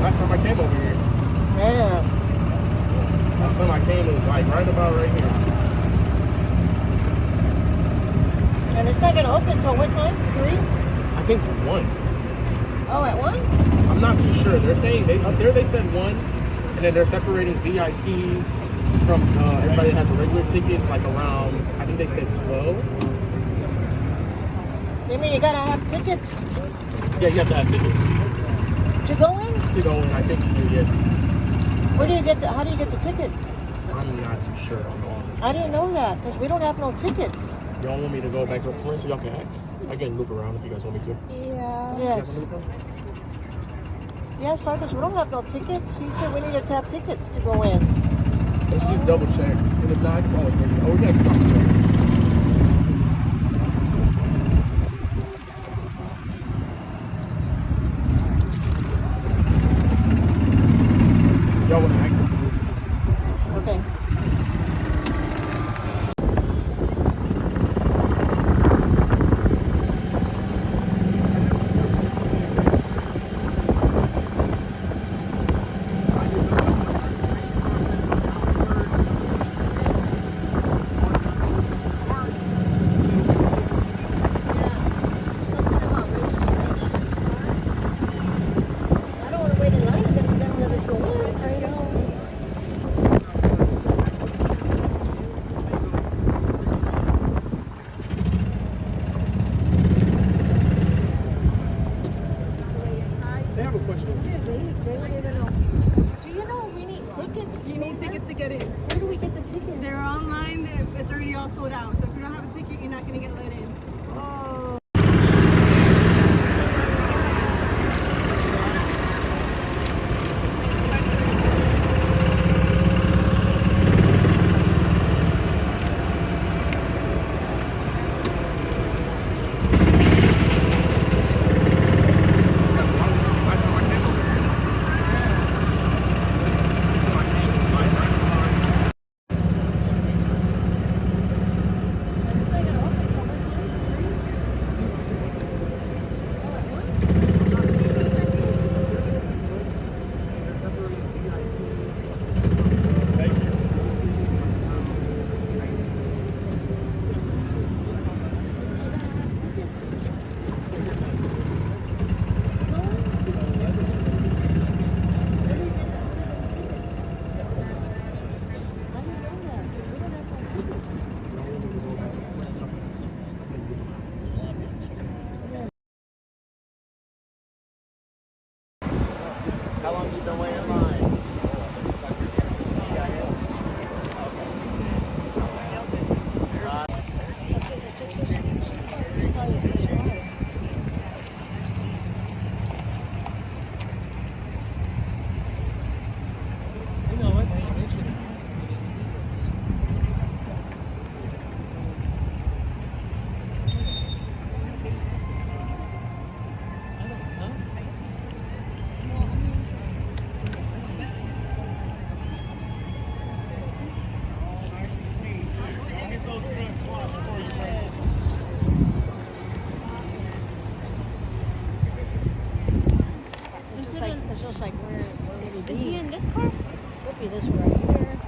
Last time I came over here. Yeah. Last time I came, it was like right about right here. And it's not gonna open till what time? 3? I think 1. Oh, at 1? I'm not too sure. They're saying up there they said 1, and then they're separating VIP from everybody that has a regular ticket. It's like around, I think they said 12. You mean you gotta have tickets Yeah, you have to have tickets to go in? to go in. I think you do, yes. Where do you get how do you get the tickets? I'm not too sure on all of it. I didn't know that because we don't have no tickets. Y'all want me to go back up front so y'all can ask? I can loop around if you guys want me to. Yeah. Yes. Yes, sir, because we don't have no tickets. She said we needed to have tickets to go in. Let's just double check. And if not, I can always bring it. Oh, we got to stop check. Y'all want to exit? Okay. I don't want to wait in line and then they don't let us go in. I know. They have a question. They don't even know. Do you know we need tickets? You need tickets to get in. Where do we get the tickets? They're online. It's already all sold out. So if you don't have a ticket, you're not going to get let in. Oh. How long have you been waiting in line? It's just like where would he be? Is he in this car? Could be this right here.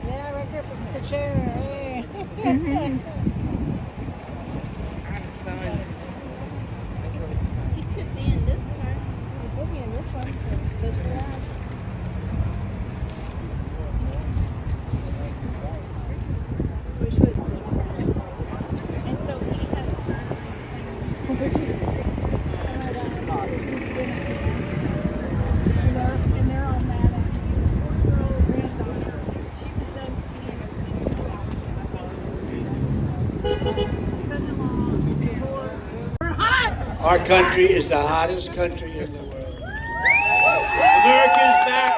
Yeah, right there for the chair. Hey. He could be in this car. He could be in this one. This glass. Which was. And so he has. And they're all mad at me. Poor girl, granddaughter. She was done skiing in 2 hours. Son-in-law tore. Our country is the hottest country in the world. America is back.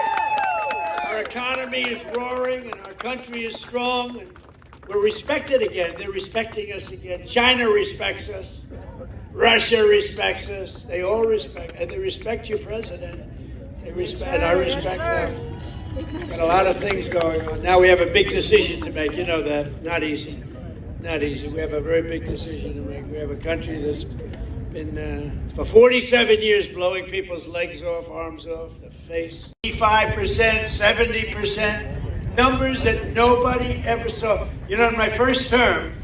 Our economy is roaring and our country is strong. And we're respected again. They're respecting us again. China respects us. Russia respects us. They all respect, and they respect your president. They respect, and I respect them. Got a lot of things going on. Now we have a big decision to make. You know that. Not easy. Not easy. We have a very big decision to make. We have a country that's been, for 47 years, blowing people's legs off, arms off, the face. 85%, 70%, numbers that nobody ever saw. You know, in my first term,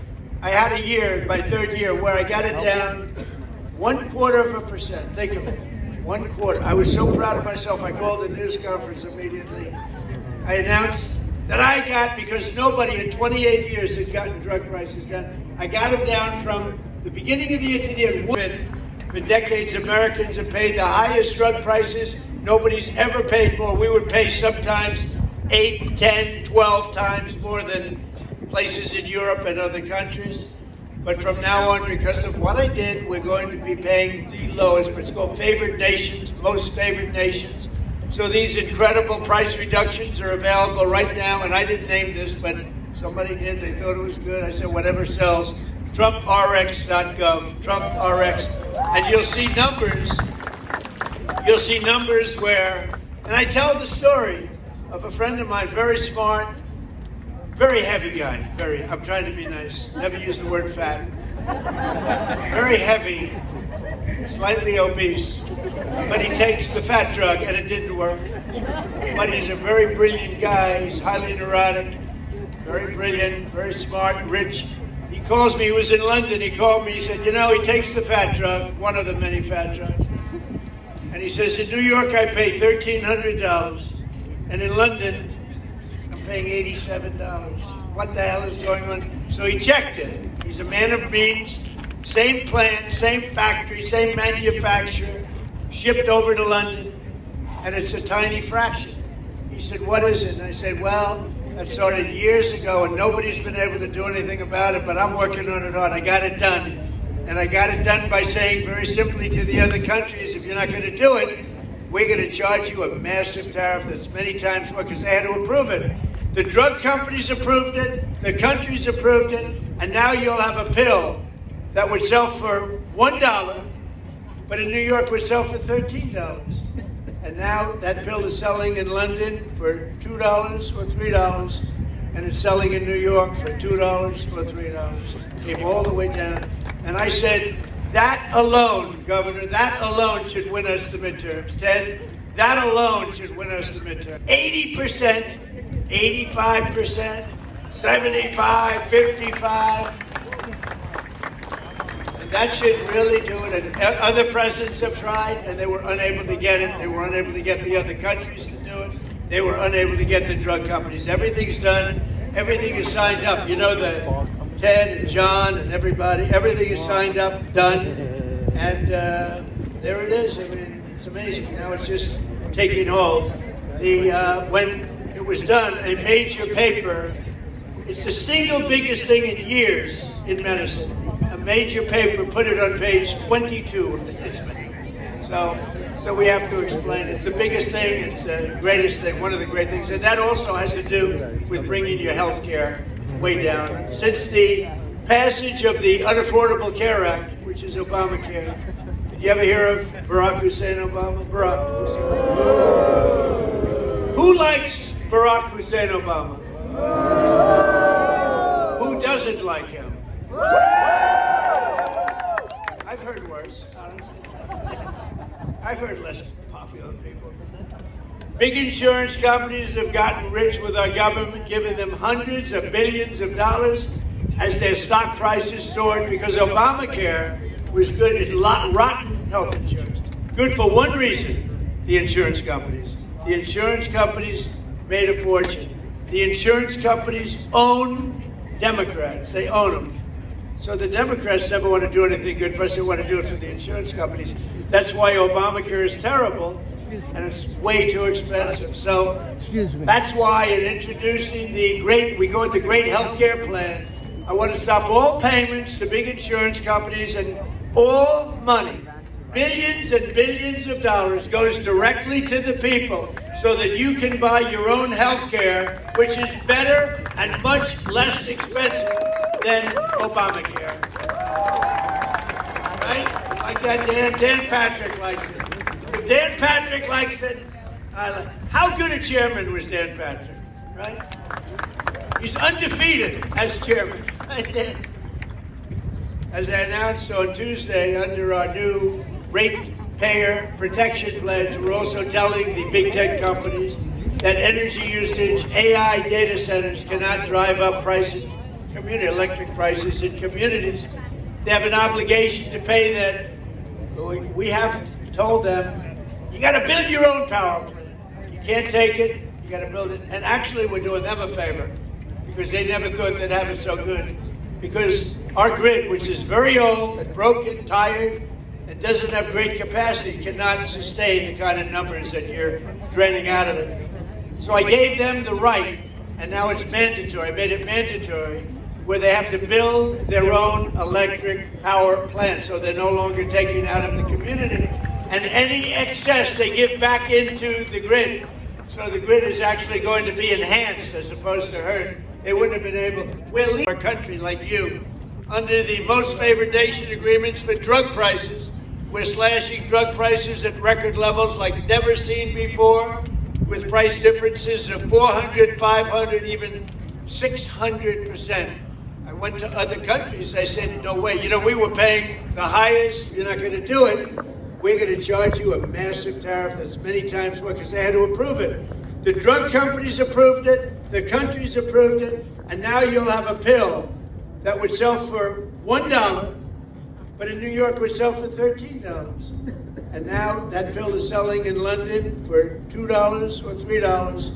I had a year, my third year, where I got it down 0.25%. Think of it. 1/4. I was so proud of myself, I called a news conference immediately. I announced that I got, because nobody in 28 years had gotten drug prices down, I got them down from the beginning of the year to the end. For decades, Americans have paid the highest drug prices. Nobody's ever paid more. We would pay sometimes 8, 10, 12 times more than places in Europe and other countries. But from now on, because of what I did, we're going to be paying the lowest. It's called favored nations, most favored nations. So these incredible price reductions are available right now. And I didn't name this, but somebody did. They thought it was good. I said, whatever sells. TrumpRx.gov, TrumpRx. And you'll see numbers. You'll see numbers where, and I tell the story of a friend of mine, very smart, very heavy guy, I'm trying to be nice, never use the word fat. Very heavy, slightly obese, but he takes the fat drug and it didn't work. But he's a very brilliant guy, he's highly neurotic, very brilliant, very smart, rich. He calls me, he was in London, he called me, he said, you know, he takes the fat drug, one of the many fat drugs. And he says, in New York I pay $1,300, and in London, paying $87. What the hell is going on? So he checked it. He's a man of means, same plant, same factory, same manufacturer, shipped over to London, and it's a tiny fraction. He said, what is it? And I said, well, that started years ago, and nobody's been able to do anything about it, but I'm working on it hard. I got it done. And I got it done by saying very simply to the other countries, if you're not going to do it, we're going to charge you a massive tariff that's many times more, because they had to approve it. The drug companies approved it, the countries approved it, and now you'll have a pill that would sell for $1, but in New York would sell for $13. And now that pill is selling in London for $2 or $3, and it's selling in New York for $2 or $3. Came all the way down. And I said, that alone, Governor, that alone should win us the midterms. Ted, that alone should win us the midterms. 80%, 85%, 75, 55. And that should really do it. And other presidents have tried, and they were unable to get it. They were unable to get the other countries to do it. They were unable to get the drug companies. Everything's done. Everything is signed up. You know, the Ted and John and everybody, everything is signed up, done. And there it is. I mean, it's amazing. Now it's just taking hold. When it was done, a major paper, it's the single biggest thing in years in medicine. A major paper put it on page 22 of the history. So we have to explain it. It's the biggest thing, it's the greatest thing, one of the great things. And that also has to do with bringing your health care way down. Since the passage of the Unaffordable Care Act, which is Obamacare, did you ever hear of Barack Hussein Obama? Barack Hussein. Who likes Barack Hussein Obama? Who doesn't like him? I've heard worse. I've heard less popular people than that. Big insurance companies have gotten rich with our government, giving them hundreds of billions of dollars as their stock prices soared because Obamacare was good at rotten health insurance. Good for one reason, the insurance companies. The insurance companies made a fortune. The insurance companies own Democrats. They own them. So the Democrats never want to do anything good for us. They want to do it for the insurance companies. That's why Obamacare is terrible, and it's way too expensive. So that's why in introducing we go with the great health care plan, I want to stop all payments to big insurance companies, and all money, billions and billions of dollars, goes directly to the people so that you can buy your own health care, which is better and much less expensive than Obamacare. Right? Like that Dan Patrick likes it. If Dan Patrick likes it, How good a chairman was Dan Patrick, right? He's undefeated as chairman. Right? As I announced on Tuesday, under our new ratepayer protection pledge, we're also telling the big tech companies that energy usage, AI data centers cannot drive up prices, electric prices in communities. They have an obligation to pay that. We have told them, you got to build your own power plant. You can't take it, you got to build it. And actually, we're doing them a favor because they never thought they'd have it so good. Because our grid, which is very old and broken, tired, and doesn't have great capacity, cannot sustain the kind of numbers that you're draining out of it. So I gave them the right, and now it's mandatory. I made it mandatory, where they have to build their own electric power plant, so they're no longer taking out of the community. And any excess they give back into the grid. So the grid is actually going to be enhanced as opposed to hurt. They wouldn't have been able. We're leaving our country like you under the most favored nation agreements for drug prices. We're slashing drug prices at record levels like never seen before, with price differences of 400, 500, even 600%. I went to other countries. I said, no way. You know, we were paying the highest. You're not going to do it. We're going to charge you a massive tariff that's many times more because they had to approve it. The drug companies approved it. The countries approved it. And now you'll have a pill that would sell for $1, but in New York would sell for $13. And now that pill is selling in London for $2 or $3,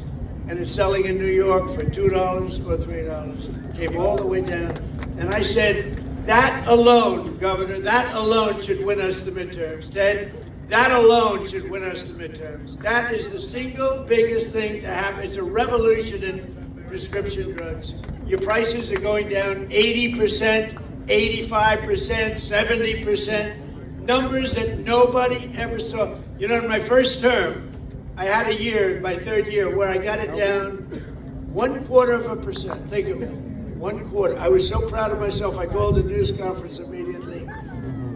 and it's selling in New York for $2 or $3. Came all the way down. And I said, that alone, Governor, that alone should win us the midterms. Ted, that alone should win us the midterms. That is the single biggest thing to happen. It's a revolution in prescription drugs. Your prices are going down 80%, 85%, 70%. Numbers that nobody ever saw. You know, in my first term, I had a year, my third year, where I got it down 0.25%. Think of it. 1/4. I was so proud of myself, I called a news conference immediately.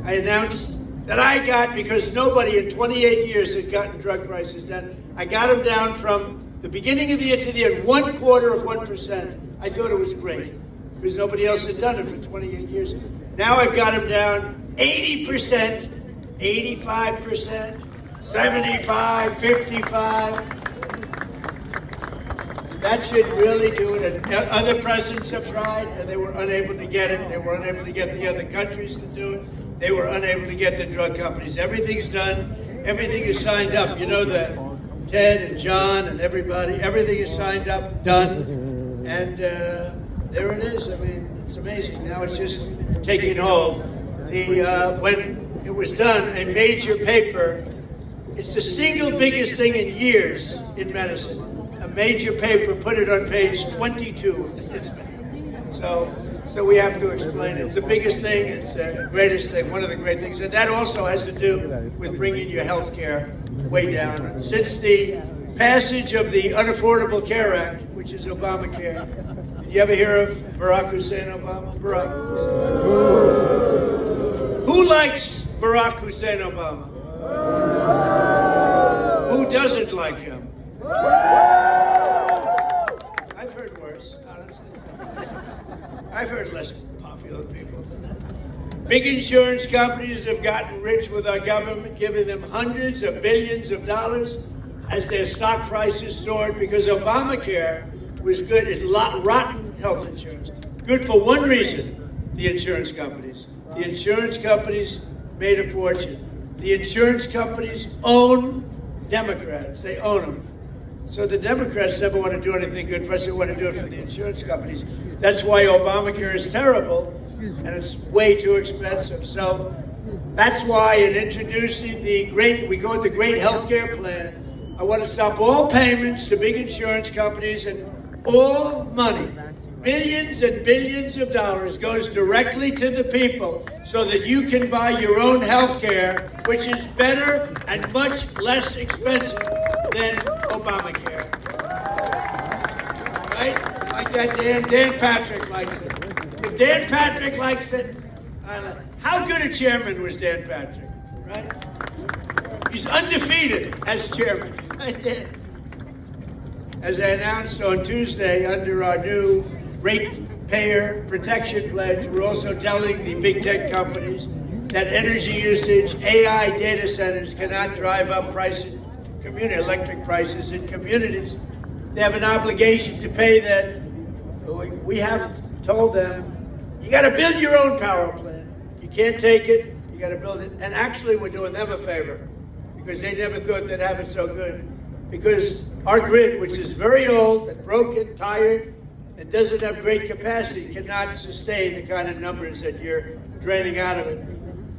I announced that I got, because nobody in 28 years had gotten drug prices down, I got them down from the beginning of the year to the end, 1/4%. I thought it was great, because nobody else had done it for 28 years. Now I've got them down 80%, 85%, 75, 55. That should really do it. And other presidents have tried, and they were unable to get it. They were unable to get the other countries to do it. They were unable to get the drug companies. Everything's done. Everything is signed up. You know that. Ted and John and everybody, everything is signed up, done. And there it is. I mean, it's amazing. Now it's just taking hold. When it was done, a major paper, it's the single biggest thing in years in medicine. A major paper put it on page 22 of the History. So we have to explain it. It's the biggest thing. It's the greatest thing. One of the great things, and that also has to do with bringing your health care way down. And since the passage of the Unaffordable Care Act, which is Obamacare, did you ever hear of Barack Hussein Obama? Barack. Who likes Barack Hussein Obama? Who doesn't like him? I've heard worse, honestly. I've heard less popular people than that. Big insurance companies have gotten rich with our government, giving them hundreds of billions of dollars as their stock prices soared because Obamacare was good. It's rotten health insurance. Good for one reason, the insurance companies. The insurance companies made a fortune. The insurance companies own Democrats. They own them. So the Democrats never want to do anything good for us. They want to do it for the insurance companies. That's why Obamacare is terrible, and it's way too expensive. So that's why in introducing we go with the great health care plan, I want to stop all payments to big insurance companies, and all money, billions and billions of dollars, goes directly to the people so that you can buy your own health care, which is better and much less expensive than Obamacare. Right? Like that Dan Patrick likes it. If Dan Patrick likes it, how good a chairman was Dan Patrick, right? He's undefeated as chairman. As I announced on Tuesday, under our new ratepayer protection pledge, we're also telling the big tech companies that energy usage, AI data centers cannot drive up prices, electric prices in communities. They have an obligation to pay that. We have told them, you got to build your own power plant. You can't take it, you got to build it. And actually, we're doing them a favor because they never thought they'd have it so good. Because our grid, which is very old and broken, tired, and doesn't have great capacity, cannot sustain the kind of numbers that you're draining out of it.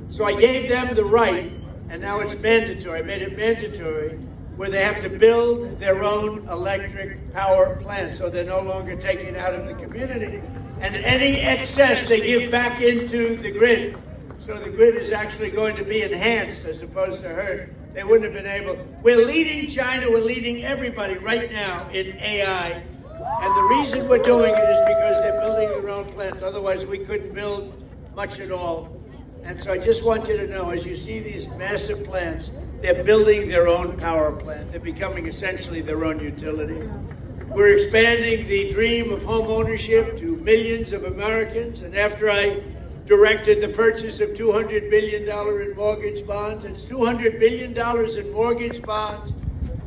So I gave them the right, and now it's mandatory. I made it mandatory, where they have to build their own electric power plant, so they're no longer taking it out of the community. And any excess they give back into the grid. So the grid is actually going to be enhanced as opposed to hurt. They wouldn't have been able. We're leading China, we're leading everybody right now in AI. And the reason we're doing it is because they're building their own plants. Otherwise, we couldn't build much at all. And so I just want you to know, as you see these massive plants, they're building their own power plant. They're becoming essentially their own utility. We're expanding the dream of home ownership to millions of Americans. And after I directed the purchase of $200 billion in mortgage bonds, it's $200 billion in mortgage bonds.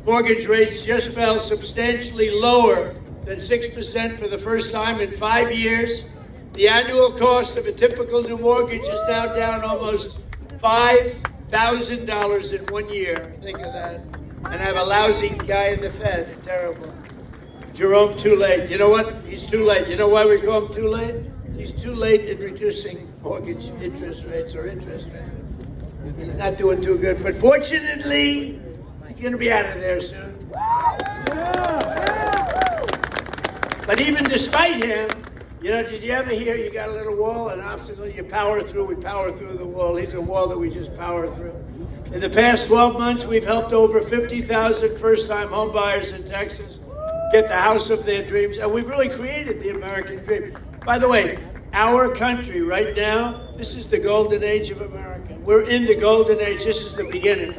Mortgage rates just fell substantially lower than 6% for the first time in 5 years. The annual cost of a typical new mortgage is now down almost $5,000 in 1 year. Think of that. And I have a lousy guy in the Fed. Terrible. Jerome too late. You know what? He's too late. You know why we call him too late? He's too late in reducing mortgage interest rates or interest rates. He's not doing too good. But fortunately, he's going to be out of there soon. But even despite him, you know, did you ever hear you got a little wall, an obstacle, you power through, we power through the wall. He's a wall that we just power through. In the past 12 months, we've helped over 50,000 first-time home buyers in Texas get the house of their dreams, and we've really created the American dream. By the way, our country right now, this is the golden age of America. We're in the golden age. This is the beginning.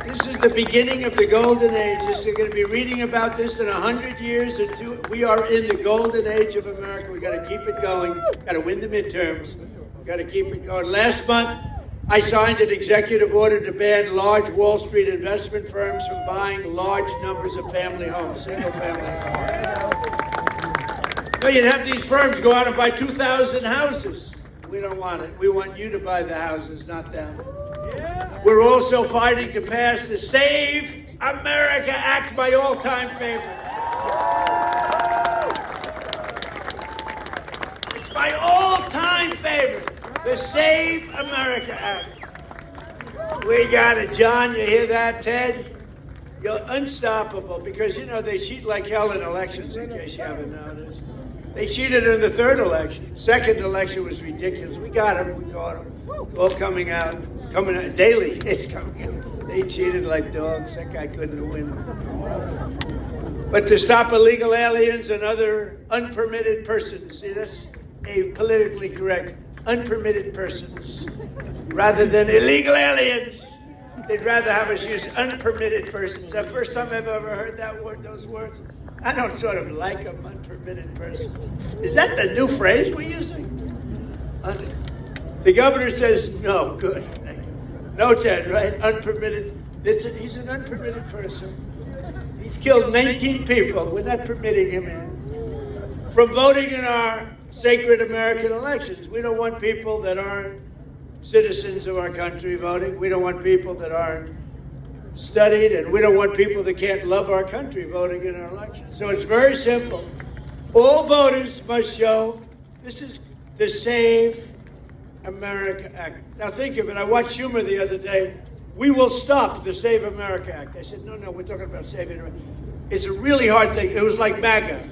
This is the beginning of the golden age. You're going to be reading about this in 100 years or two. We are in the golden age of America. We've got to keep it going. We've got to win the midterms. We've got to keep it going. Last month, I signed an executive order to ban large Wall Street investment firms from buying large numbers of family homes, single-family homes. So you'd have these firms go out and buy 2,000 houses. We don't want it. We want you to buy the houses, not them. We're also fighting to pass the Save America Act, my all-time favorite. It's my all-time favorite, the Save America Act. We got it, John. You hear that, Ted? You're unstoppable because, you know, they cheat like hell in elections, in case you haven't noticed. They cheated in the third election. Second election was ridiculous. We got them. We caught them. It's all coming out daily. It's coming out. They cheated like dogs. That guy couldn't win. But to stop illegal aliens and other unpermitted persons, see, that's a politically correct, unpermitted persons, rather than illegal aliens. They'd rather have us use unpermitted persons. The first time I've ever heard that word, those words. I don't sort of like them, unpermitted persons. Is that the new phrase we're using? The governor says, no, good. No, Ted, right? Unpermitted. He's an unpermitted person. He's killed 19 people. We're not permitting him in. From voting in our sacred American elections. We don't want people that aren't citizens of our country voting. We don't want people that aren't studied, and we don't want people that can't love our country voting in our elections. So it's very simple. All voters must show this is the Save America Act. Now think of it. I watched Schumer the other day. We will stop the Save America Act. I said, no, we're talking about saving America. It's a really hard thing. It was like MAGA.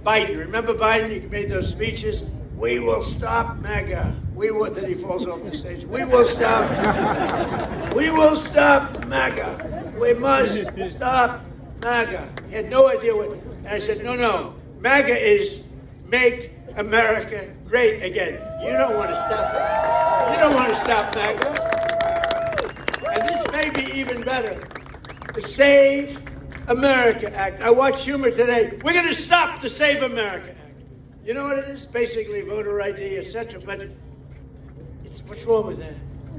Biden. Remember Biden? He made those speeches. We will stop MAGA. Then he falls off the stage. We will stop MAGA. We must stop MAGA. He had no idea what. And I said, no. MAGA is Make America Great Again. You don't want to stop that. You don't want to stop MAGA. And this may be even better. The Save America Act. I watched Schumer today. We're going to stop the Save America Act. You know what it is? Basically voter ID, etc. But what's wrong with that?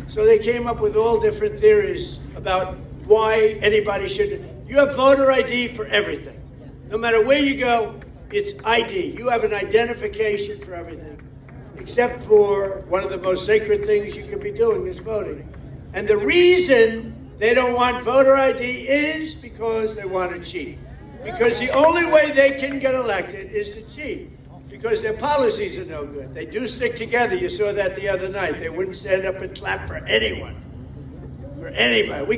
So they came up with all different theories about why anybody should. You have voter ID for everything. No matter where you go, it's ID. You have an identification for everything, except for one of the most sacred things you could be doing is voting. And the reason they don't want voter ID is because they want to cheat. Because the only way they can get elected is to cheat. Because their policies are no good. They do stick together. You saw that the other night. They wouldn't stand up and clap for anyone. For anybody. We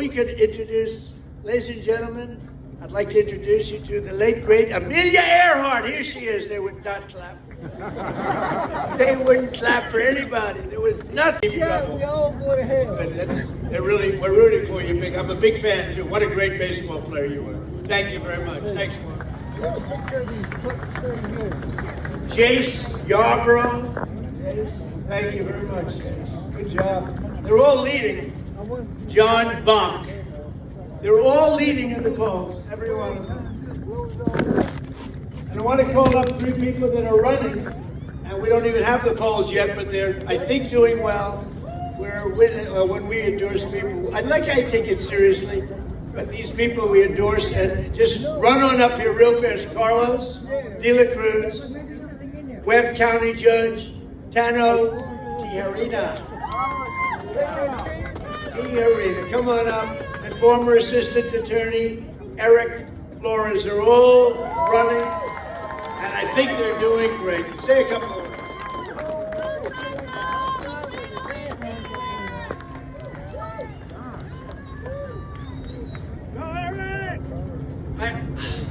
could introduce, ladies and gentlemen, I'd like to introduce you to the late, great Amelia Earhart. Here she is. They would not clap. They wouldn't clap for anybody. There was nothing. Yeah, we all go to hell. We're rooting for you, Big. I'm a big fan, too. What a great baseball player you were. Thank you very much. Thanks, Mark. Take a picture of these trucks Jace Yarborough. Thank you very much, Jace. Good job. They're all leading. John Bonk. They're all leading in the polls, every one of them. And I want to call up 3 people that are running, and we don't even have the polls yet, but they're, I think, doing well. When we endorse people, I take it seriously, but these people we endorse, and just run on up here real fast. Carlos De La Cruz, Webb County Judge Tano Tijerina. Come on up. And former Assistant Attorney Eric Flores are all running, and I think they're doing great. Say a couple of words.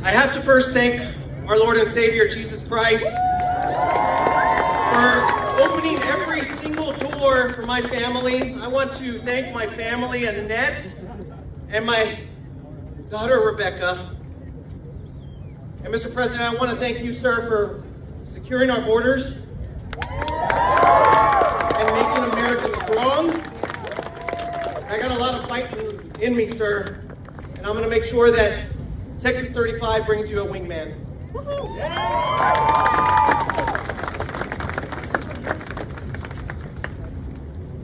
I have to first thank our Lord and Savior Jesus Christ for opening every single door for my family. I want to thank my family, Annette, and my daughter, Rebecca. And Mr. President, I want to thank you, sir, for securing our borders and making America strong. I got a lot of fight in me, sir, and I'm going to make sure that Texas 35 brings you a wingman.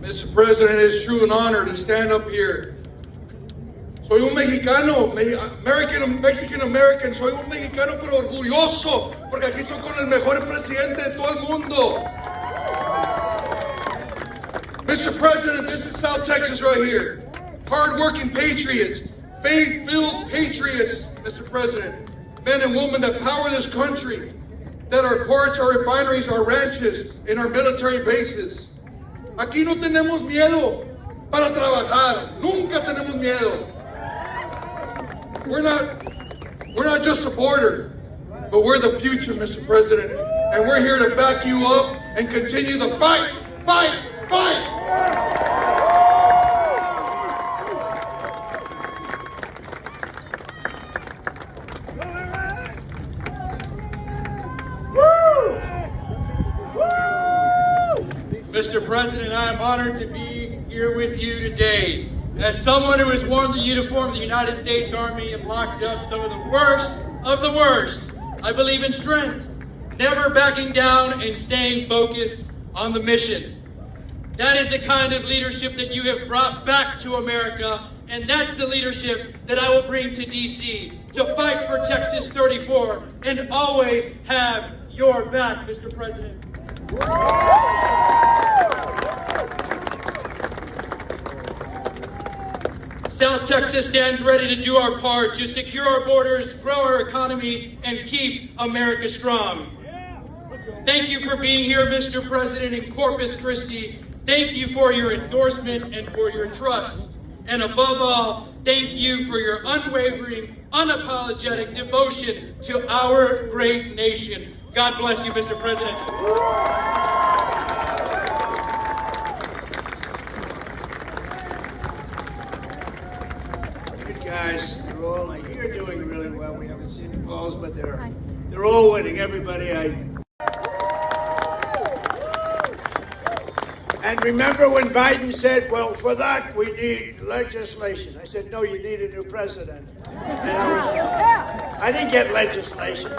Mr. President, it is true an honor to stand up here. Soy un mexicano, Mexican American, soy un mexicano pero orgulloso, porque aquí estoy con el mejor presidente de todo el mundo. Mr. President, this is South Texas right here. Hard-working patriots, faith-filled patriots, Mr. President. Men and women that power this country, that our ports, our refineries, our ranches, and our military bases. Aquí no tenemos miedo para trabajar. Nunca tenemos miedo. We're not just a border, but we're the future, Mr. President. And we're here to back you up and continue the fight, fight, fight! Mr. President, I am honored to be here with you today. And as someone who has worn the uniform of the United States Army and locked up some of the worst, I believe in strength, never backing down and staying focused on the mission. That is the kind of leadership that you have brought back to America, and that's the leadership that I will bring to D.C. to fight for Texas 34 and always have your back, Mr. President. South Texas stands ready to do our part to secure our borders, grow our economy, and keep America strong. Thank you for being here, Mr. President, in Corpus Christi. Thank you for your endorsement and for your trust. And above all, thank you for your unwavering, unapologetic devotion to our great nation. God bless you, Mr. President. Guys, they're all you're doing really well. We haven't seen the polls, but they're all winning. Everybody, And remember when Biden said, well, for that we need legislation. I said, no, you need a new president. And I didn't get legislation.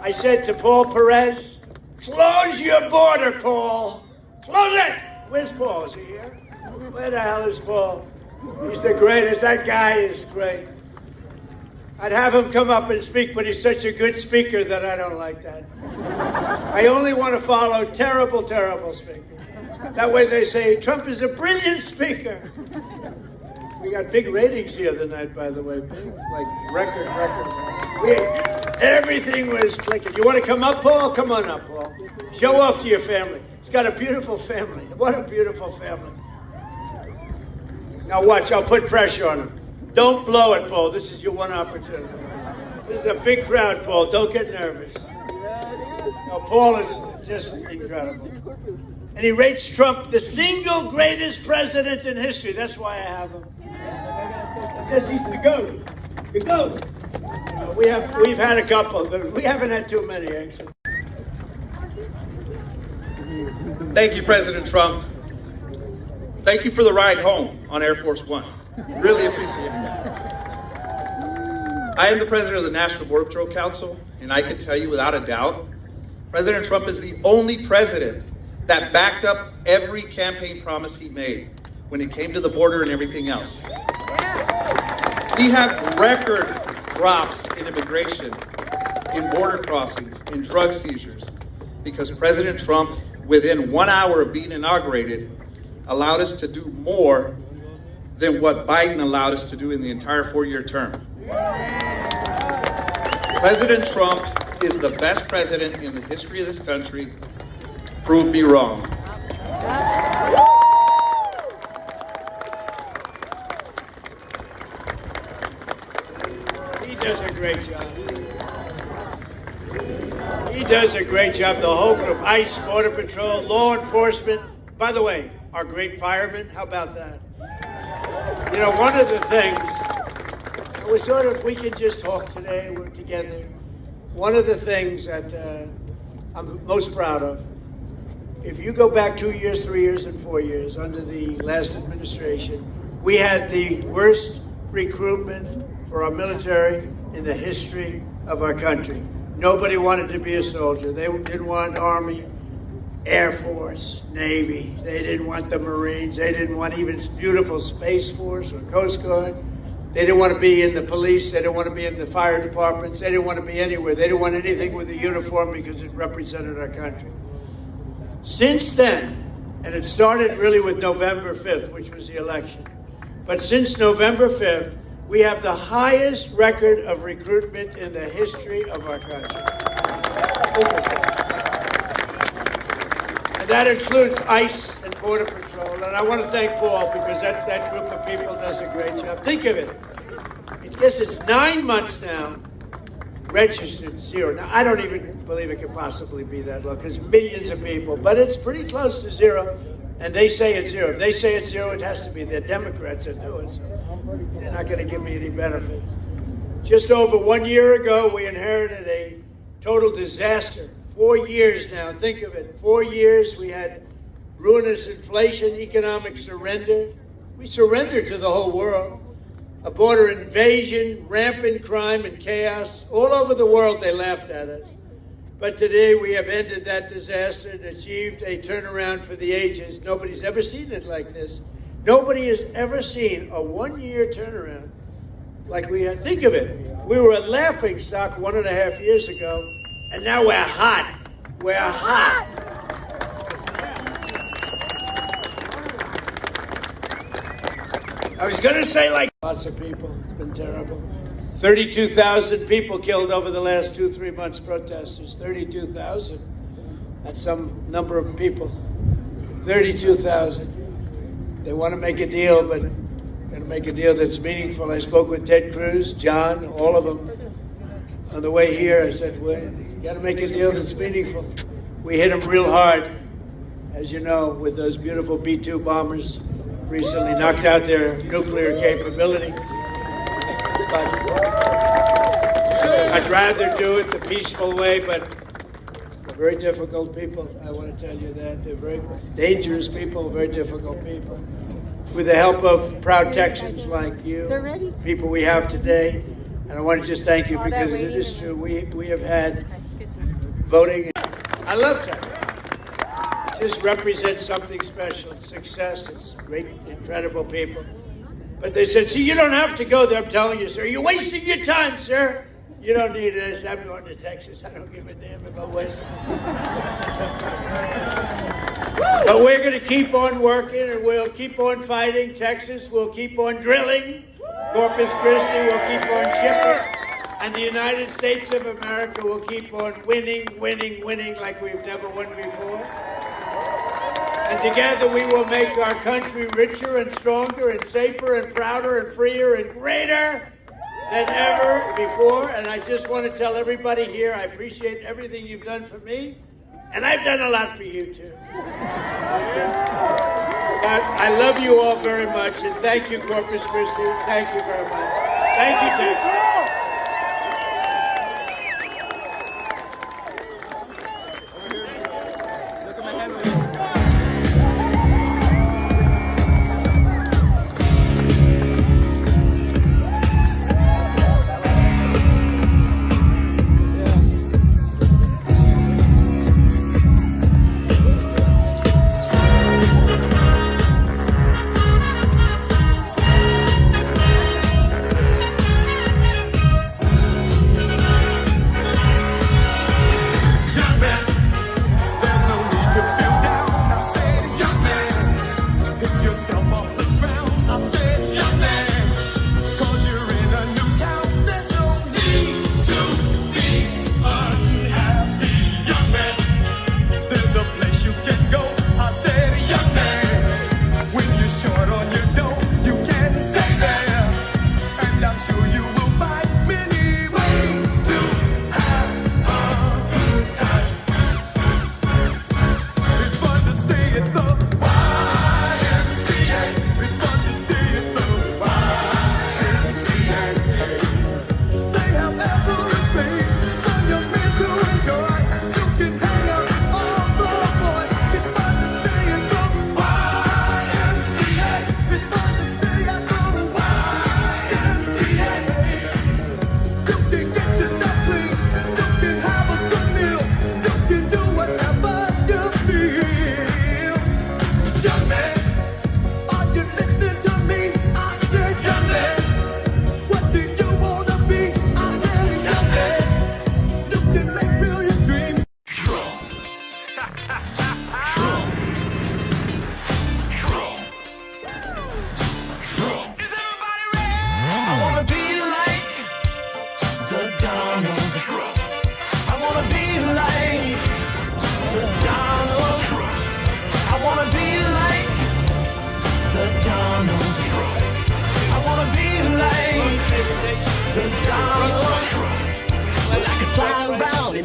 I said to Paul Perez, close your border, Paul. Close it. Where's Paul? Is he here? Where the hell is Paul? He's the greatest. That guy is great. I'd have him come up and speak, but he's such a good speaker that I don't like that. I only want to follow terrible, terrible speakers. That way they say, Trump is a brilliant speaker. We got big ratings the other night, by the way. Big, like record. Everything was clicking. You want to come up, Paul? Come on up, Paul. Show off to your family. He's got a beautiful family. What a beautiful family. Now watch, I'll put pressure on him. Don't blow it, Paul. This is your one opportunity. This is a big crowd, Paul. Don't get nervous. No, Paul is just incredible. And he rates Trump the single greatest president in history. That's why I have him. He says he's the GOAT. The GOAT. We've had a couple, but we haven't had too many, actually. Thank you, President Trump. Thank you for the ride home on Air Force One. Really appreciate that. I am the president of the National Border Patrol Council, and I can tell you without a doubt, President Trump is the only president that backed up every campaign promise he made when it came to the border and everything else. We have record drops in immigration, in border crossings, in drug seizures, because President Trump, within 1 hour of being inaugurated, allowed us to do more than what Biden allowed us to do in the entire 4-year term. President Trump is the best president in the history of this country. Prove me wrong. He does a great job. He does a great job. The whole group, ICE, Border Patrol, law enforcement. By the way, our great firemen, how about that? You know, one of the things, we sort of, we can just talk today, we're together. One of the things that I'm most proud of, if you go back 2 years, 3 years, and 4 years under the last administration, we had the worst recruitment for our military in the history of our country. Nobody wanted to be a soldier. They didn't want Army, Air Force, Navy. They didn't want the Marines. They didn't want even beautiful Space Force or Coast Guard. They didn't want to be in the police. They didn't want to be in the fire departments. They didn't want to be anywhere. They didn't want anything with a uniform because it represented our country. Since then, and it started really with November 5th, which was the election, but since November 5th, we have the highest record of recruitment in the history of our country. And that includes ICE and Border Patrol. And I want to thank Paul because that group of people does a great job. Think of it. I guess it's 9 months now, registered zero. Now, I don't even believe it could possibly be that low because millions of people, but it's pretty close to zero. And they say it's zero. If they say it's zero, it has to be. The Democrats that do it. So they're not going to give me any benefits. Just over 1 year ago, we inherited a total disaster. 4 years now, think of it. 4 years, we had ruinous inflation, economic surrender. We surrendered to the whole world. A border invasion, rampant crime and chaos. All over the world, they laughed at us. But today, we have ended that disaster and achieved a turnaround for the ages. Nobody's ever seen it like this. Nobody has ever seen a 1 year turnaround like we had. Think of it. We were a laughing stock 1.5 years ago, and now we're hot. We're hot. I was going to say like lots of people. It's been terrible. 32,000 people killed over the last 2-3 months, protesters. 32,000. That's some number of people. 32,000. They want to make a deal, but going to make a deal that's meaningful. I spoke with Ted Cruz, John, all of them. On the way here, I said, well, you got to make a deal that's meaningful. We hit them real hard, as you know, with those beautiful B-2 bombers. Recently knocked out their nuclear capability. But I'd rather do it the peaceful way, but very difficult people. I want to tell you that. They're very dangerous people, very difficult people. With the help of proud Texans like you, people we have today, and I want to just thank you because it is true. We have had voting. I love Texas. It just represents something special. It's success. It's great, incredible people. But they said, see, you don't have to go there. I'm telling you, sir. You're wasting your time, sir. You don't need this. I'm going to Texas. I don't give a damn if I'm wasting. But we're going to keep on working, and we'll keep on fighting. Texas will keep on drilling. Corpus Christi will keep on shipping. And the United States of America will keep on winning, winning, winning like we've never won before. And together we will make our country richer and stronger and safer and prouder and freer and greater than ever before. And I just want to tell everybody here, I appreciate everything you've done for me. And I've done a lot for you too. But I love you all very much. And thank you, Corpus Christi. Thank you very much. Thank you, Texas.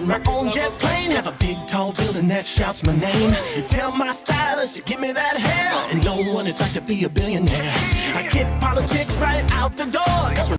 My own jet plane, have a big tall building that shouts my name. Tell my stylist to give me that hair, and no one is like to be a billionaire. I get politics right out the door, 'cause